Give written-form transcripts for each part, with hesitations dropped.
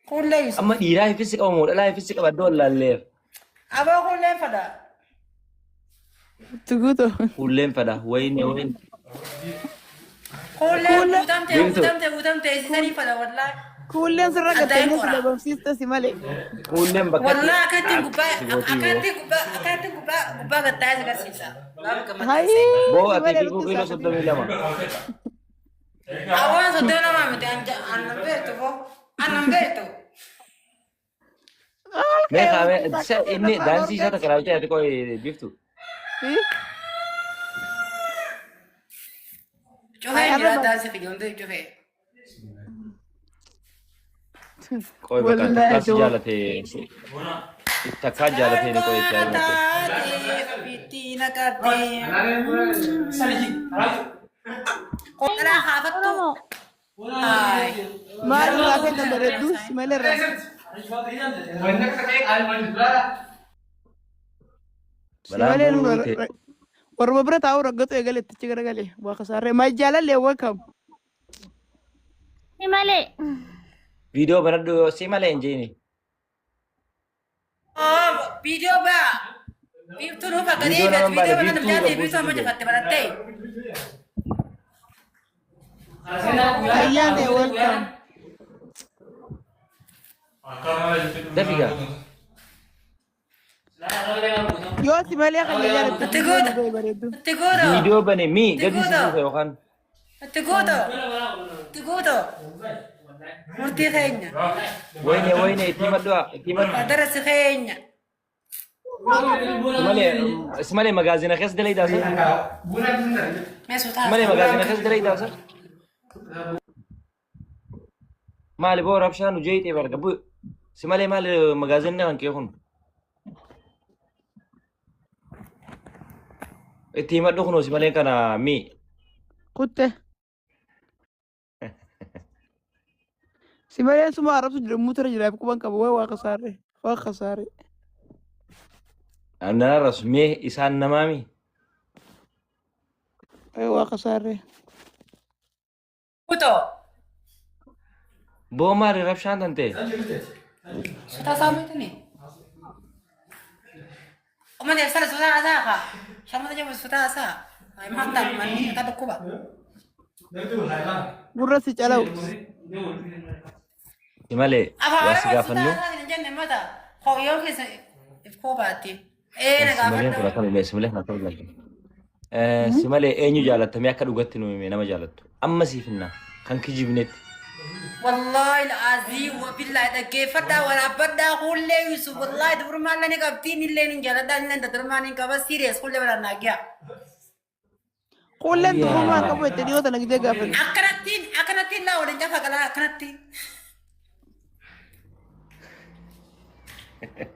كل يوسف أما إيراي فيسك أو مود لا فيسك أبدا ولا الليف أبا كل فدا تقولوا كلهم فدا وين كل كل بيفتو بوتام تيسيسني فدا والله كل سرقة أداين الناس قرا اللي بمسيستا سمالي كلهم بكتي والله أكاتي عاد قبا سبوتي بو أكاتي قبا قتايز كسيسا لا بكمل هاي تيسي بو أتي سمالي في رتي كوكيلو ساكتين صدق لما أوان صدقنا ما متى أنا بيتو فو أنا بيتو ما اوكي وانت خامة ساكتين إني نفع دانسي شاتا الأورجانز كراوتي أتي كوي بيفتو ايه هاي شوفي جرا عربك داسي في جوندي شوفي كوي بكا والله تكاسي دو جالتي تكا جالتي ساركو نكوي تيار مكو نتاتي بيتي نكاتي أنا خافتو انا هاي ما جرا أدري ما لكن قلنا نبرد لا دوس ساي سمالي الرا بلان سمالي بوروتي وربا برا تاو رقطو يقال التشيك رقالي واخساري ما جالا لي وكم Himale. فيديو بندو سيما لينجيني فيديو با بيفتو نوفا فيديو قريبة نمان فيديو بادا بنا بيفتو نمجاتي أبوسي بيفتو ما فيديو جفت بلاتي أياني ويلكم دفقة يو سمالي خلي جالب تفيديو تقود نبي بريدو تقودو فيديو بني مي قد تقودو يسيسو يوخان تقودو تقودو مرتي خينيا وين اتيمة دوا اتيمة درس خينيا اسمالي مغازين خيس دلي داسر ما سوتا اسمالي مغازين خيس دلي داسر مالي بو ربشان وجيتي برقبو اسمالي مالي مغازين نغن كيخون اتيمة دخنو اسمالي كان مي كنت سمالي سما عرفت جرموتر جراب كوبان كبوي واخساري أنا رسمي إسان نمامي اي واخساري كوتو بو مالي ربشان تنتي سوتا سامتني ومن يفسر سوتا أساها شرمت جاب سوتا أساها هاي ما تام من كذا كوبا برا سيجالاو اسمالي أفعل واسقا سوتا فنو أساها نجنن متى هو يوم كيس كوباتي إيه اسمالي نقابل كلا كلا اسمالي نقول لك اسمالي أنيو جالت ميا كدو قتنو مي نما جالت أما سيفنا كان كيجي بنت والله العظيم وبالله ده كيف ده ولا بدا كل يوسف والله دبر ما لنا كابتن اللي نجلا ده لنا تدرمانين كبا سيريس كل ولا ناجيا كل انت ما أيا كبوي تديو تنا كده قافل أكنتين لا ولا جافا كلا أكنتين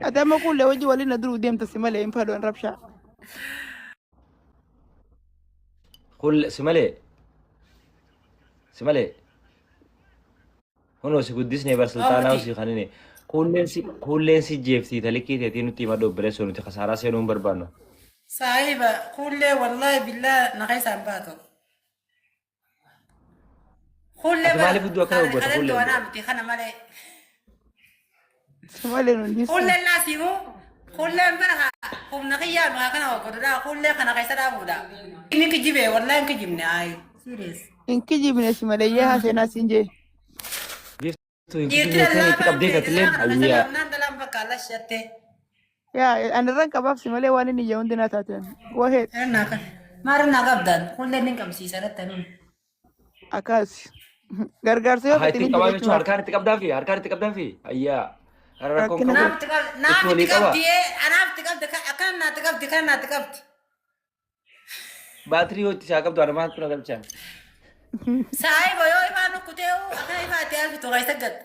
ادام كل وجه ولي ندرو ديم تسمالي ينفعلوا ان ربشا كل اسمالي هونو سيقدسني برسلطانا أمتي وسي خانيني كلن سي جيفتي تلكي تينو تيما دو بريسو نتي خسارة سينو بربانو صاحبة كل والله بالله نقيس عن باتو كل أتي مالي بلا بدو أكنا وبوتا أنا كلن دو دو أنا متي خنا مالي سمالي كل ننديسو الناس يمو كل بنا هم نقيا ما كنا وقدرا كل خنا قيس دا بودا إني كجيبه والله إنك جبني أي سيريس انك جيبني سمالي يا سينا سنجي بيفتو ينكي جيت نيتين لا يتي بام كبديكا في لا تلين خنا قيس أيا لا ندلم بكالة شتى يا انا رانك باب سمالي واني نيجي عندنا تاتين واحد أنا كان مرنا قبضان كل نينكم سيسرة تنون اكاس غرغر سيو هاي كتنين تيكا بابي شو جريتشوا هركان تكبدا في أيا أراكم ركنا كبو نام اتولي تقبض كبا دي أنا تقبض أكان تقبض كان تقبض باتري هو تشاكب دوانا ما هتكون أغلب شان ساي بيو إيمانو كتيو أكان إيمان تيار في توغاي سجد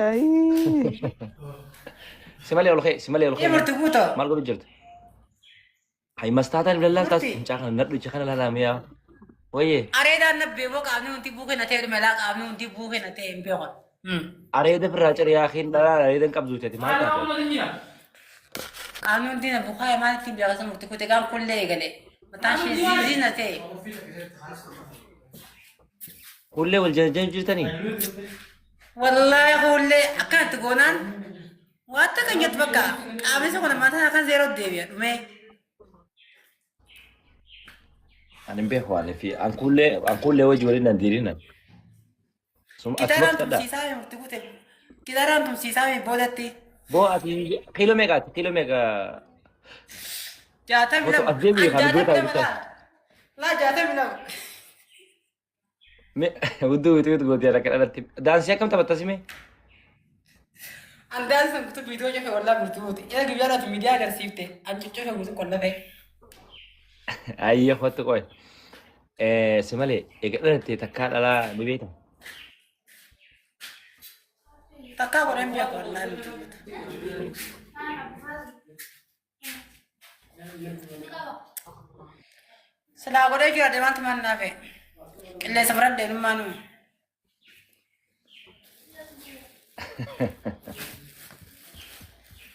اي سمالي أولخي سمالي إيه أولخي مرتبوطة مال قدو جرت هاي مستعد بالله تاس مرتي نشاخنا نردو شخنا لا ميا ويه أريد أن نبيبو كابني ونتي بوكي نتير ملاك كابني ونتي بوكي نتير بيوكي أريد في الراجل يا أخي لا أريد أن كبزو تاتي ما تاتي كابني ونتي نبوكي ما نتي بيوكي سمرتي كتي كام كل ليغلي متاشي زيزي نتير كله والجنجان جرتني والله يقول لي أكنت تقولان وأنت كان يتبقى أبي سكون ما تنا كان زيرو ديبيا مي أنا مبيخ على في عن كل وجه ولنا نديرنا ثم كده أسبق أنتم كذا سيساوي مرتبوتة كده أنتم سيساوي بودتي بو أتي كيلو ميجا جاتا بو تو بلا أجيبي أن خالد جاتا بيتا بلا بيتا لا جاتا بلا ودو تقول يا ركن أنا دانسيا كم تبتسمي أن دانس كنت فيديو جه والله مرتبوتة إذا جبنا في ميديا كرسيبته أن تشوفه كنت كلنا ده أيه خدت كوي سمالي إيه تتكال على بيتا تكابر أم بيا والله مرتبوتة سلا غدا جرا دمان تمان نافع اللي سمرت دين مانو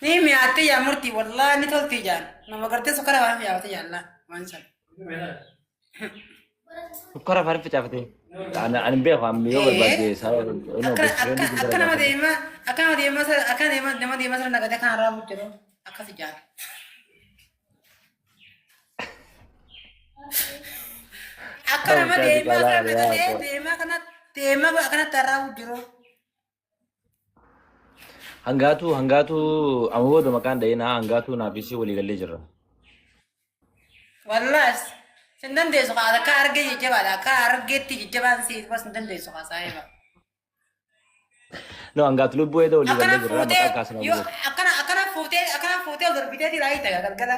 ني مياتي يا مرتي والله ني تولتي جان نما قرتي سكر واه يا وتي يلا وانسل سكر فارف تعرفتي أنا مبيخ عم يوم بعد ساعة أنا أكان ما دي مثلا نقدر كان رابط جرو أكاسي جان أكان ما دي مثلا نقدر دي ما كان ترابط جرو hangatu amu da makan da yana hangatu na bisi wali galle jirra والله سندن دي سوكا دا كارجي جبا كارجي جبان سي بس سندن دي سوكا سايبا no hangatu lu boy da wali galle أكنا jirra فوتي maka kasana يو wali أكنا فوتي أقدر بيتي رايتا كذا كذا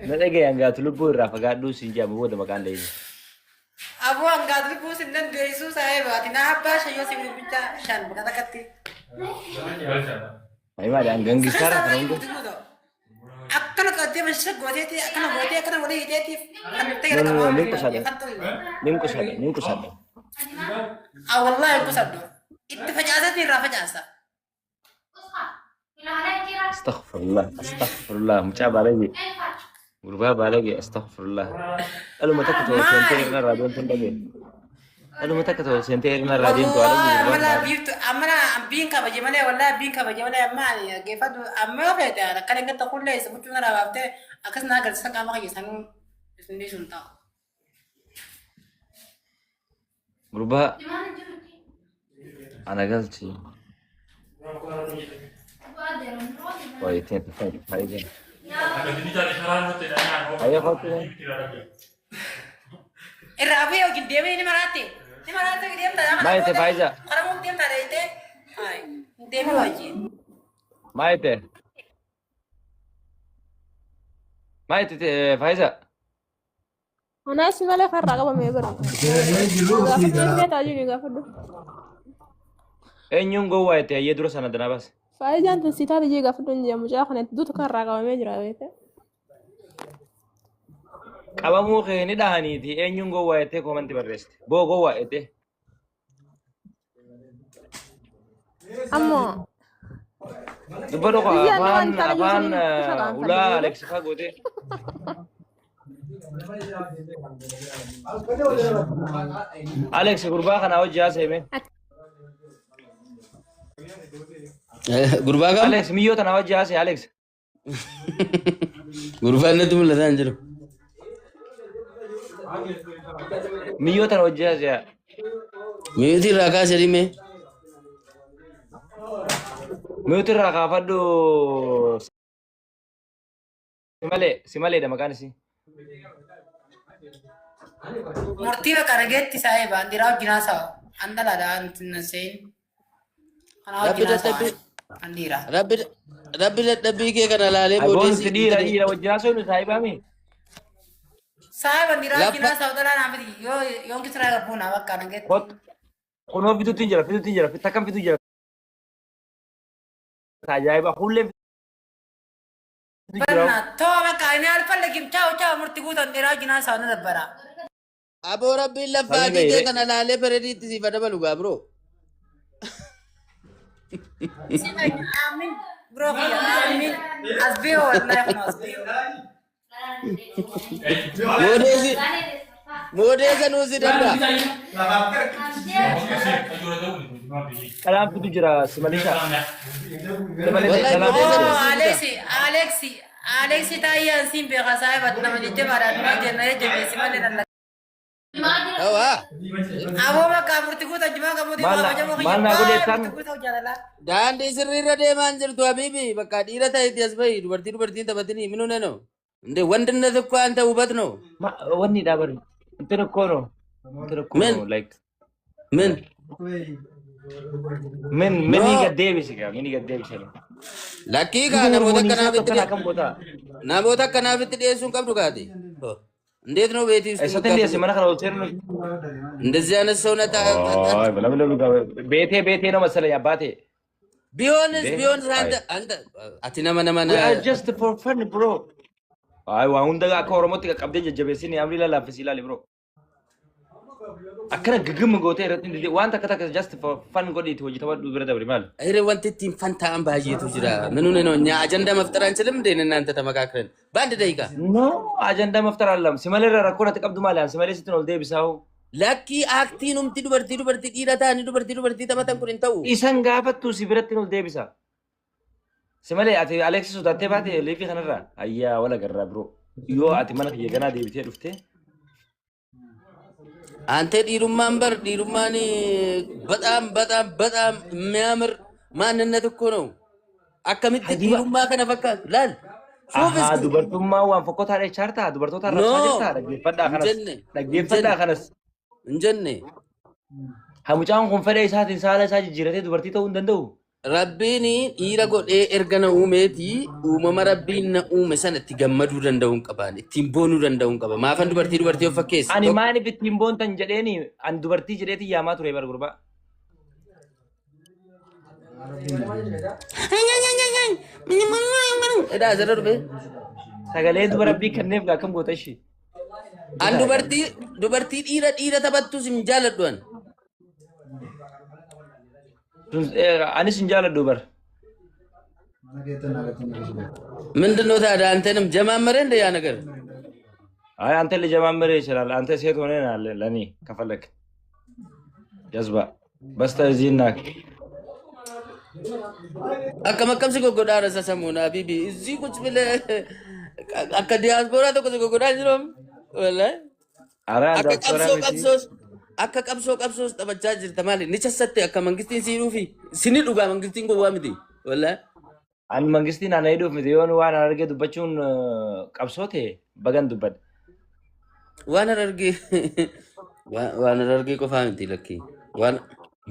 na dage hangatu lu boy rafa ga du sinja amu da makan da yana أبو أنقذ لي بوس إنن ديسو سايبا تنا أبا شيء يوسف بيتا شان بكذا كتي ai ma da an gangi sara kan ngo أكنا كتي مش غوتي أكنا ولي جتي أنا تيجي no كمان ninku sada أو والله يكو سدو إتفاجأتني رافجأسا astaghfirullah mucha balagi gurba balagi astaghfirullah alu mata ka to sente irna radon tun dage alu mata ka to sente irna radin to والله alu أملا بيرتو أملا بين كبجي ماله والله بين كبجي ماله أماني كيف أدو أما بيتا أنا كان قد تقول لي سبتو أنا بابته أكسنا قد سكا ما يسانو سندي سلطان gurba ana galci waitin faizin ayo hotu الرابع يمكن ديمي نمراتي ديم تدا maite faiza أنا ممكن ديم تدا إيه هاي ديمي واجي maite faiza أنا اسمي لك الرقبة ما يبرد غافل تاجيني غافل enyun go waite aye duro sana dana bas فايجان تنسيتها تجي غافل تنجي مجاخنة دوت كان الرقبة ما يجرى بيته qabamu kheni dahani ti enyun go waite ko manti barrest bo go waite أما dubado ko Iya, afan naman, talagang afan sinilip ko sa kanto, ula di ba? alex ka gote alex gurba kana wajja sebe Gurbaa kam? alex miyo tana wajja se alex Gurbaan natti mul'ataa hin jiru. miyo tana wajja se Miyuutii irraa kaase dhimee. miyo tirra kafaddu simale da makani si مرتيبة كارجيتي سايبا عندي راو جناسة عندنا دا أنت نسين أنا راو جناسة عندي را Rabbi dadhabbii kee kana laalee agon booddeessi sidira ira wajja so ni saiba mi سايبا عندي راو Lappa- جناسة ولا أنا بدي يوم كسر أبونا بقى أنا جت kot kuno fitu tinjara fitakam fitu jara tajaiba hulle برنا تو بقى أنا عارف لكن تاو مرتبوط عندي راو جناسة أنا دبرا Aboo rabbiin laffaa Rabbi kee mee- kana laalee bareediitti siif dabalu gaa biroo. آمين برو آمين أسبيو والله يا أسبيو Booddeessi Moodeessa nuu si danda'a. Kalaam tu jira Simalisha. Wallahi Oh, moodeessa nuu si Alexi, Alexi, Alexi taayaan siin beekaa saahibat nama jajjabaadhaan nama jennee jabeessi malee nan Hawaa. Aboo bakka murtii guutaa jimaa qabuuti Maal baaba jamoo maal naa godhe kan? murtii guutaa jaalala. Daandii sirriirra deemaan jirtu habiibi bakka dhiira ta'etti as bahi dubartiin taphatanii minuu neno. Ndee wanti tokko an ta'u hubatno. Wanni daa bari. Intana kono. Intana Men. kono like. Min. Meni gad deebisi gaa meni gad deebisi. Lakkii kaa namoota Kan boota. akkanaatitti dhiyeessuun qabdu kaati. Ndeet noo beetii Isa tende si mana kana hoteelu. እንደዚህ አይነት ሰው ነታ Ay, bete no masala ya bate. ቢሆንስ አንተ አቲ ነመ We are just for fun, bro. Ay, waa hunda akka Oromootti qaqqabdee jajjabeessini amri lallaaffisi ilaali, bro. Akkana gigimmi gootee irratti wanta akka takka just for fun godhiiti hojii taphadhu bira dabri maal? አይረ wanti ittiin fantaa'an baay'eetu jira ምኑን ነው እኛ አጀንዳ መፍጠር አንችልም እንዴ እናንተ ተመካክረን በአንድ ደቂቃ No, ajandaa maftar allam. Si malee irraa rakkoo natti qabdu maali? Si malee sittin ol deebisaa hoo? lakkii aaktiin humti dubartii dhiira ta'anii dubartii taphatan kun hin ta'u Isan gaafattu si biratti ol deebisa. Si malee ati Aleexis sodattee baate leefii kanarraa ayyaa wala garraa bro. Yoo ati mana kiyya ganaa deebitee dhuftee አንተ ዲሩማን በር ዲሩማን በጣም የሚያምር ማንነት እኮ ነው አከምት ዲሩማ ከነፈካ ላል Ahaa, dubartummaa waan fokkotaa dheechaartaa dubartoota rabsaa jirtaa dhaggeeffadhaa kanas dhaggeeffadhaa kanas እንጀኔ hamucaan kun fedha isaatiin saala isaa jijjiiratee dubartii ta'uu hin danda'u. rabbiin dhiira godhee erga na uumeeti uumama rabbiin na uume sana itti gammaduu danda'uun qabaan ittiin boonuu danda'uun qaba maafan dubartii of fakkeessa Ani maaliif ittiin boontan jedheeni an dubartii jedheeti yaamaa ture bara gurbaa. edaa asirra dhufe Sagalee dubara rabbii kenneef gaa kam goota ishee. an dubartii dhiira taphattus hin jaaladhu an Anis hin jaaladhu bara. ምንድን ነው ታዲያ አንተንም ጀማመረ እንደ ያ ነገር አይ አንተ ልጀማመር ይችላል። አንተ ሴት ሆነህ አለ ለኔ ከፈለክ ጀዝባ በስተዚህና akkam si gogodaa rasa samuuna bibi እዚህ ቁጭ ብለህ akka diyaasፖራ tokko si gogodaa jirum wallahi አረ akka ዶክተር qabsoos taphachaa jirta maali ni chasatte akka mangistiin si dhuufi sini dhugaa mangistiin gowwaa miti wallahi an mangistiin ana hidhuuf miti yoon waan arge dubbachuun qabsoote bagan dubbad. waan argee qofaa miti lakki waan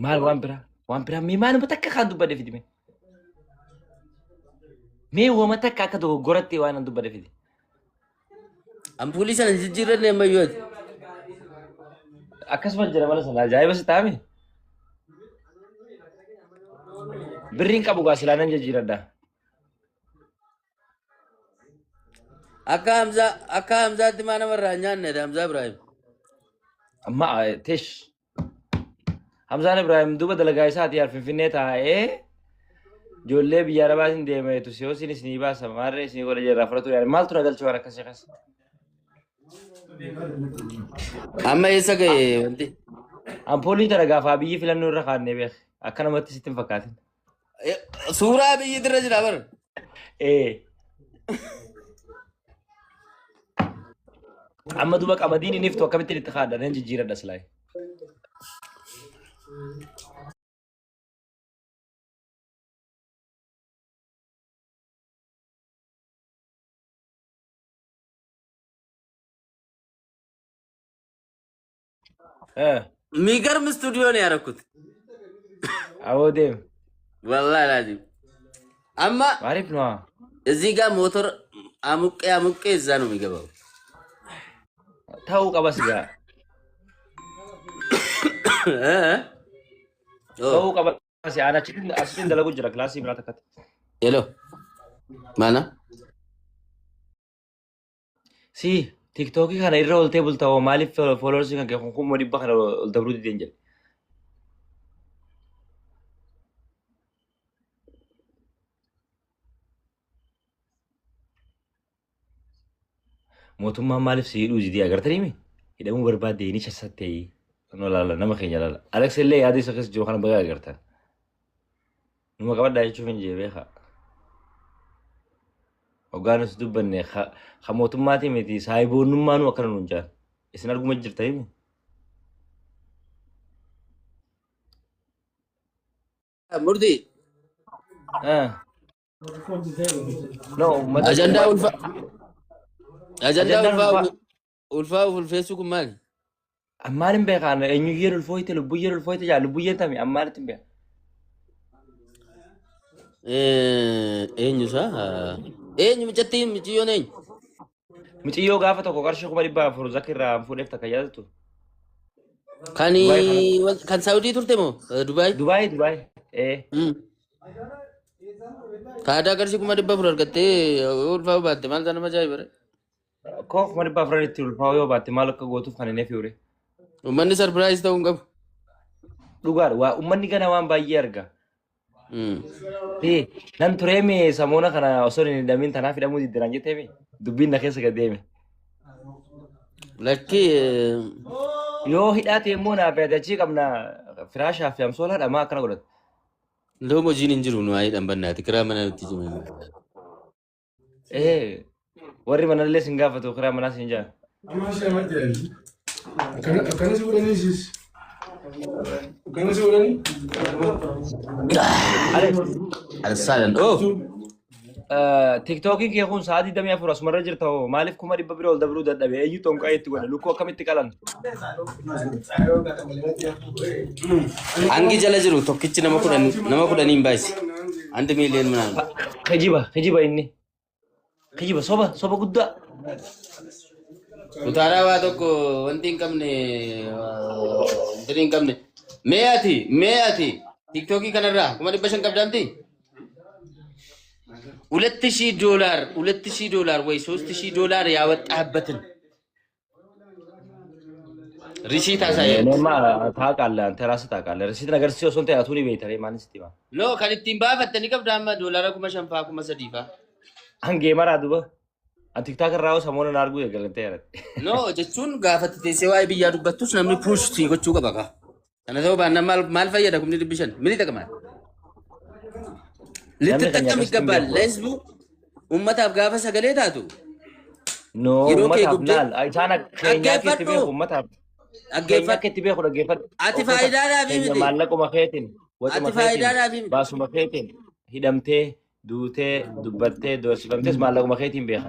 Maal waan biraa mee maaluma takka kan dubbadde fidime. Mee wama takka akka dogoggoratti waan an dubbadde fidi. ampuulii sana jijjiirranne ammayyooti Akkasuma jira mala sana ajaa'iba si taa'ame. Birriin qabu gaa silaanan jijjiiradha. akka hamzaatti maa namarraa hin nyaanne hamzaa ibraahim Amma teesh. Hamzaan Ibrahim duuba dalagaa isaati yaar Finfinnee taa'ee ijoollee biyya arabaatiin deemeetu siyoosiin isinii baasa maarree isinii godha jirraa fudhatu yaar maaltu na galchuu waan akkasii kas. amma eessa ga'e wanti Ampoolii tana gaafaa biyyi filannoo irra kaa'annee beek akka namatti sitti hin fakkaatin. suuraa biyyi irra jira bar Amma duuba qamadiin inni iftu akkamittiin itti kaa'adha nan jijjiiradha silaayi. የሚገርም ስቱዲዮ ነው ያደረኩት Awoo deem. wallahi laazim amma Maaliif nu haa? እዚህ ጋር ሞተር አሙቄ እዛ ነው የሚገባው Ta'uu qabas gaa. Ta'uu qabas aan achitti dalagu jira kilaasii biraa takkatti. ሄሎ ማና Si tiktookii kana irra oltee bultaa hoo maaliif fooloorsii kan kee kunkummoo dhibba kana ol dabruu dideen jedhe. Mootummaan maaliif si hidhuu jidii agartanii mi? hidhamuu barbaadde ni shassattee no laala nama keenya laala Alex illee yaada isa keessa jiru kana bagaa agartan numa qabaddaa jechuuf hin jee beeka hoggaanus dubbanne ka mootummaatii miti saayiboonnummaanuu akkana nuun jaan isin arguma jirta himi Murti. no Ajandaa ulfaa ulfeessuu kun maali? ammaan hin beekaan eenyuyyeen ulfooyte lubbuyyeen ulfooyte jaa lubbuyyeen tami ammaan hin beekan Eenyusaa? Eenyu micattiin miciyyoon eenyu? Muciyyoo gaafa tokko qarshii 400 zakirraa fuudheef takka yaadatu. Kan Saawudii turte moo? Dubaay? Dubaay. Kaadaa qarshii 400 argattee ulfaa baatte maal sana nama ajaa'iba? Koo 400 itti ulfaa yoo baatte maal akka gootuuf kan inni fiure. Uummanni sarpiraayiz ta'uu hin qabu. Dhugaadha waa uummanni gana waan baay'ee arga. Nan tureeme samoona kana osoo hin hidhamin tanaaf hidhamuu diddiran jetteemi dubbiin na keessa gad deeme. Lakkii Yoo hidhaate immoo naaf yaadachii qabna firaashaa fi amsoolaadha maa akkana godhatu. loom hojiin hin jiru nu waa'ee dhambannaati kiraa mana nutti jiru. Warri manallee sin gaafatu kiraa manaas hin jaan. Akkana si godhaniisis. Akkana si godhanii. Alsaalan Tiktookiin kee kun sa'aatii 24 asumarra jirta hoo maaliif 100 ol dabruu dadhabe eenyu tonqaa itti godhe lukkuu akkamitti qalan. hangi jala jiru tokkichi nama kudhaniin baay'isi. 1 miiliyoon manaan. Kijiba inni. Kijiba soba guddaa. Utaaraa waa tokko wanti hin qabne. Mee ati tiktookii kanarraa $500 qabdaamti? $2,000 ወይ $3,000 ያወጣህበትን ሪሲት አሳየን። እኔማ ታውቃለህ አንተ ራስህ ታውቃለህ። ሪሲት ነገር ሲወስን ተያቱን ይቤታል ማንስ ቲማ ኖ ከንቲም ባፈተኒ ቀብዳማ ዶላር ኩመ ሸንፋ ኩመ ሰዲፋ አንጌ መራ ዱበ አንቲክታክ ራው ሰሞኑን አርጉ የገለንተ ያረት ኖ ጀቹን ጋፈት ቴሴዋይ ብያ ዱበቱስ ነምኒ ፑሽ ሲጎቹ ቀበቃ ከነተው ባና ማል ፈየደ ኩምኒ ድብሸን ምን ይጠቅማል? ልትጠቀም ይገባል። ለህዝቡ ኡመታፍ ጋፈ ሰገሌ ታቱ ኖ ኡመታፍ ናል አይታና ከኛ ከትቤ ኡመታፍ አገፈት ከትቤ ሆደ ገፈት አቲ ፋይዳ ዳቢ ምቲ ማለቁ መከቴን ወጥ አቲ ፋይዳ ዳቢ ባሱ መከቴን ሂደምቴ ዱቴ ዱበቴ ዶስፈምቴስ ማለቁ መከቴን ቤኻ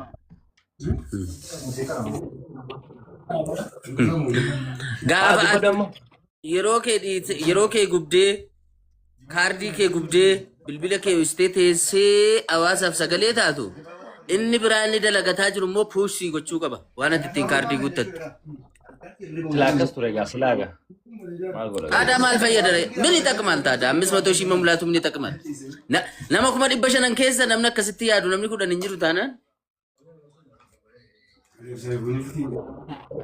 ጋፋ yeroo kee gubdee kaardii kee gubdee bilbila kee ustee teessee hawaasaaf sagalee taatu inni biraa inni dalagataa jiru immoo puushii gochuu qaba waan ati ittiin kaardii guuttattu. Silaakas ture gaa silaaga. Aadaa maal fayyadare? Min ይጠቅማል ታዲያ 500 ሺህ መሙላቱ ምን ይጠቅማል? nama 500 keessa namni akkasitti yaadu namni 10 hin jiru taanaan.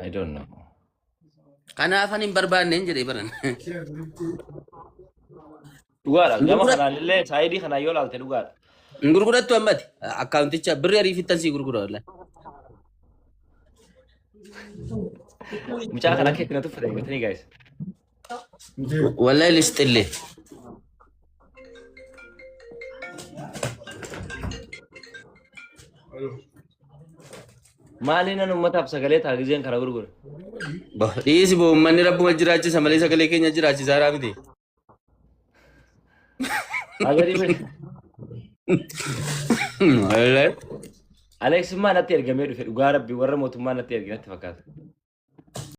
I don't know. Kanaafan hin barbaanne hin jedhee baran. Dhugaadha. Gama kanaan illee saayidii kanaan yoo ilaalte dhugaadha. Hin gurgurattu ammati. Akkaawunticha birrii ariifittan sii gurgura wallaan. Mucaa kana keetti na tuffate gatanii gaayis. Wallahi lisxillee. Maaliin nan uummataaf sagalee ta'a gizeen kana gurgura. Dhiisi boo uummanni rabbuma jiraachisa malee sagalee keenya jiraachisaa jira miti. Agadii bari. Alex maa natti ergamee dhufe dhugaa rabbi warra mootummaa natti erge natti fakkaata.